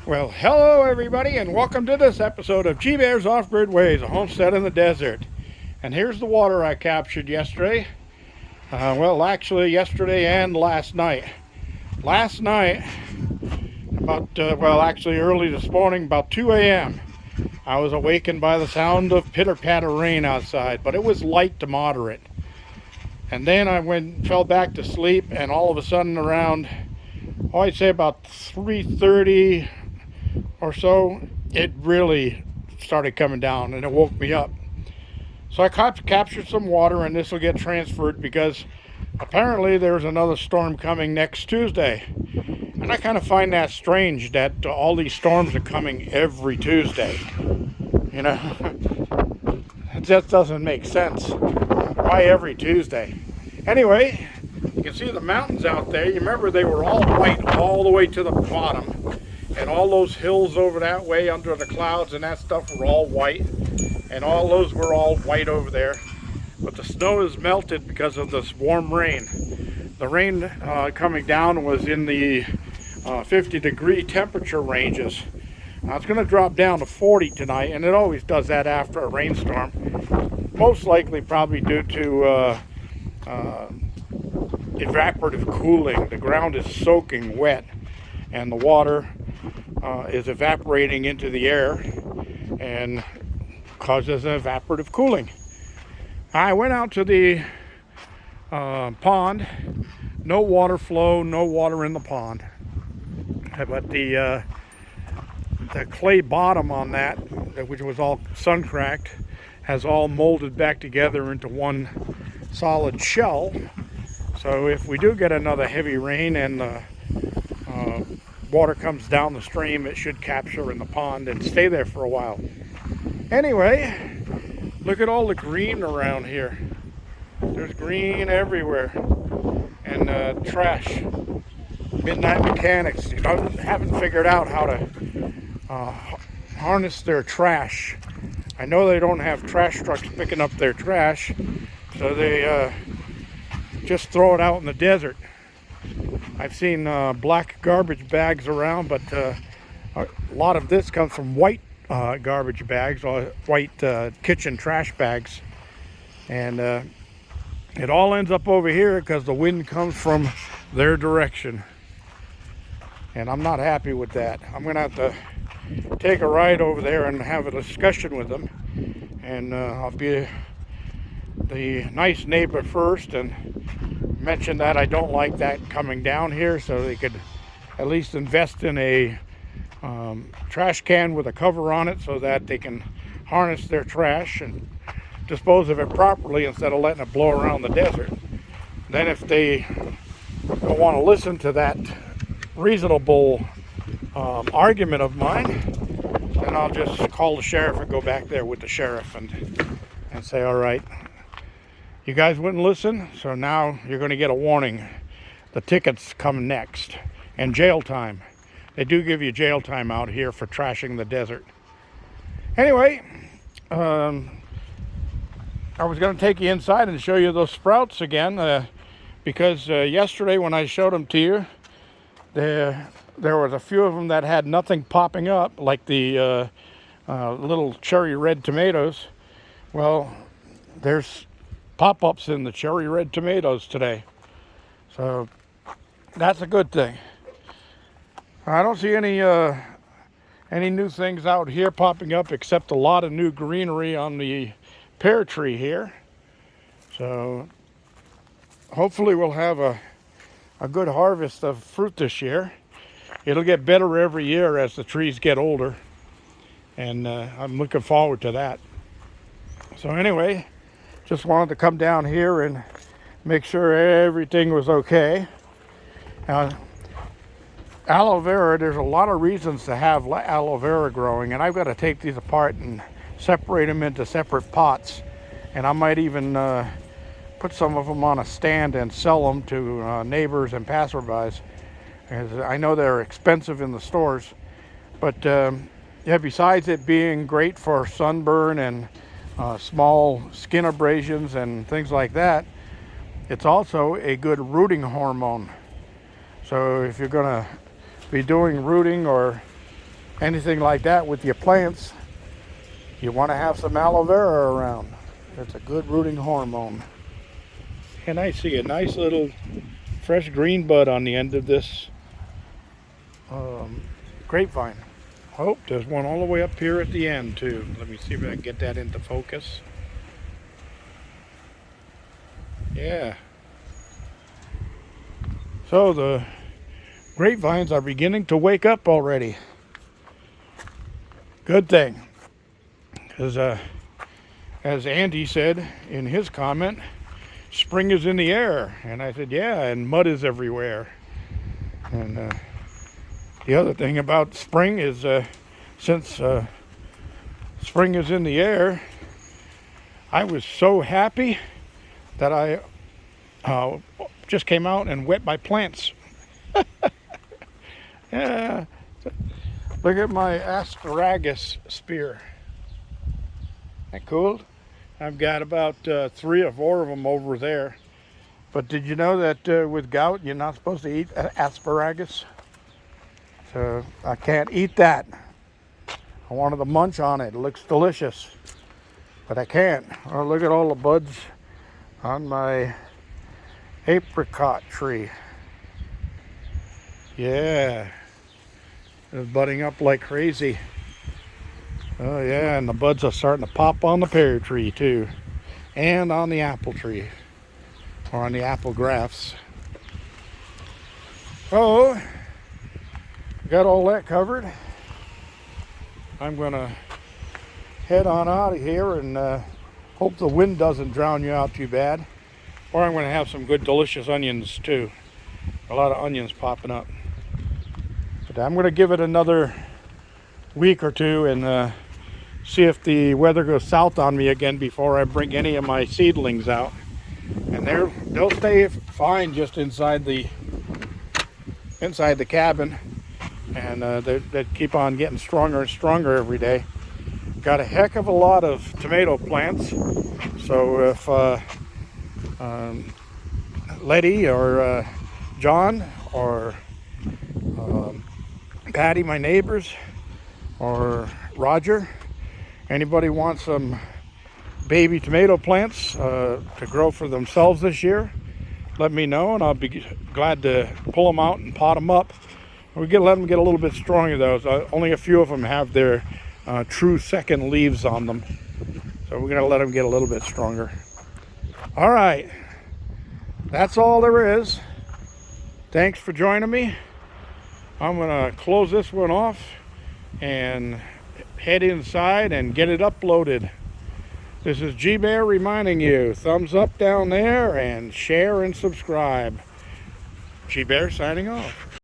Well, hello everybody, and welcome to this episode of G-Bear's Off-Grid Ways, a homestead in the desert. And here's the water I captured yesterday. Actually, yesterday and last night. Last night, actually early this morning, about 2 a.m., I was awakened by the sound of pitter-patter rain outside, but it was light to moderate. And then fell back to sleep, and all of a sudden around, I'd say about 3:30 or so, it really started coming down and it woke me up. So I captured some water, and this will get transferred because apparently there's another storm coming next Tuesday. And I kind of find that strange that all these storms are coming every Tuesday. You know, it just doesn't make sense. Why every Tuesday? Anyway, you can see the mountains out there. You remember they were all white all the way to the bottom. And all those hills over that way under the clouds and that stuff were all white. And all those were all white over there. But the snow is melted because of this warm rain. The rain coming down was in the 50-degree temperature ranges. Now it's going to drop down to 40 tonight, and it always does that after a rainstorm. Most likely probably due to evaporative cooling. The ground is soaking wet, and the water is evaporating into the air and causes an evaporative cooling. I went out to the pond. No water flow, no water in the pond. But the clay bottom on that, which was all sun cracked, has all molded back together into one solid shell. So if we do get another heavy rain and water comes down the stream, it should capture in the pond and stay there for a while. Anyway, look at all the green around here. There's green everywhere. And trash. Midnight Mechanics haven't figured out how to harness their trash. I know they don't have trash trucks picking up their trash, so they just throw it out in the desert. I've seen black garbage bags around, but a lot of this comes from white garbage bags, or white kitchen trash bags. And it all ends up over here because the wind comes from their direction. And I'm not happy with that. I'm going to have to take a ride over there and have a discussion with them. And I'll be the nice neighbor first and mention that I don't like that coming down here, so they could at least invest in a trash can with a cover on it so that they can harness their trash and dispose of it properly instead of letting it blow around the desert. Then if they don't want to listen to that reasonable argument of mine, then I'll just call the sheriff and go back there with the sheriff and say, all right, you guys wouldn't listen, so now you're going to get a warning. The tickets come next. And jail time. They do give you jail time out here for trashing the desert. Anyway, I was going to take you inside and show you those sprouts again, because yesterday when I showed them to you, there was a few of them that had nothing popping up, like the little cherry red tomatoes. Well, there's pop-ups in the cherry red tomatoes today, so that's a good thing. I don't see any new things out here popping up except a lot of new greenery on the pear tree here. So hopefully we'll have a good harvest of fruit this year. It'll get better every year as the trees get older, and I'm looking forward to that. So anyway, just wanted to come down here and make sure everything was okay. Now, aloe vera, there's a lot of reasons to have aloe vera growing, and I've got to take these apart and separate them into separate pots. And I might even put some of them on a stand and sell them to neighbors and passerbys. As I know they're expensive in the stores, but yeah, besides it being great for sunburn and small skin abrasions and things like that, it's also a good rooting hormone. So if you're going to be doing rooting or anything like that with your plants, you want to have some aloe vera around. It's a good rooting hormone. And I see a nice little fresh green bud on the end of this grapevine. Oh, there's one all the way up here at the end too. Let me see if I can get that into focus. Yeah. So the grapevines are beginning to wake up already. Good thing. Because as Andy said in his comment, spring is in the air. And I said, yeah, and mud is everywhere. And the other thing about spring is since spring is in the air, I was so happy that I just came out and wet my plants. Yeah, look at my asparagus spear. Isn't that cool? I've got about 3 or 4 of them over there. But did you know that with gout, you're not supposed to eat asparagus? So I can't eat that. I wanted to munch on it. It looks delicious. But I can't. Oh, look at all the buds on my apricot tree. Yeah. It's budding up like crazy. Oh yeah, and the buds are starting to pop on the pear tree too. And on the apple tree. Or on the apple grafts. Oh, got all that covered. I'm gonna head on out of here and hope the wind doesn't drown you out too bad. Or I'm gonna have some good delicious onions too. A lot of onions popping up. But I'm gonna give it another week or two and see if the weather goes south on me again before I bring any of my seedlings out. And they'll stay fine just inside the cabin, and they keep on getting stronger and stronger every day. Got a heck of a lot of tomato plants, so if Letty or John or Patty, my neighbors, or Roger, anybody wants some baby tomato plants to grow for themselves this year, let me know and I'll be glad to pull them out and pot them up. We let them get a little bit stronger though. Only a few of them have their true second leaves on them, so we're gonna let them get a little bit stronger. All right, that's all there is. Thanks for joining me. I'm gonna close this one off and head inside and get it uploaded. This is G-Bear reminding you, thumbs up down there and share and subscribe. G-Bear signing off.